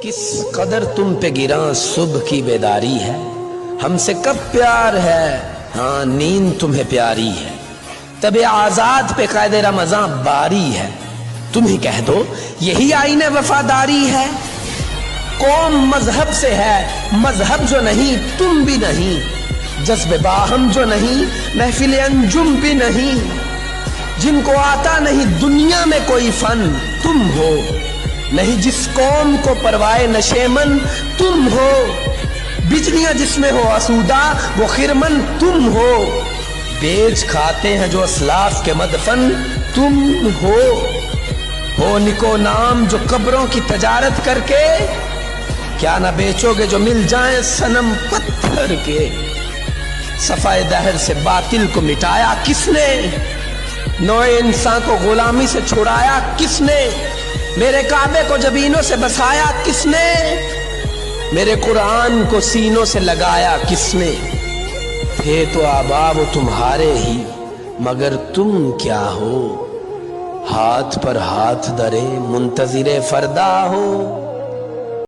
किस कदर तुम पे गिरा सुबह की बेदारी है, हमसे कब प्यार है, हाँ नींद तुम्हें प्यारी है, तबे आजाद पे कायदे रमज़ां बारी है, तुम ही कह दो यही आईने वफादारी है। कौम मजहब से है, मजहब जो नहीं तुम भी नहीं, जज्बे बाहम जो नहीं महफिल अंजुम भी नहीं, जिनको आता नहीं दुनिया में कोई फन तुम हो, नहीं जिस कौम को परवाए नशेमन तुम हो, बिजलियां जिसमें हो आसूदा वो खिरमन तुम हो, बेच खाते हैं जो असलाफ के मदफन तुम हो निको नाम जो कब्रों की तजारत करके, क्या ना बेचोगे जो मिल जाए सनम पत्थर के। सफाए दहर से बातिल को मिटाया किसने, नौए इंसान को गुलामी से छुड़ाया किसने, मेरे काबे को जबीनों से बसाया किसने, मेरे कुरान को सीनों से लगाया किसने। थे तो आबा वो तुम्हारे ही मगर तुम क्या हो, हाथ पर हाथ धरे मुंतज़िरे फरदा हो।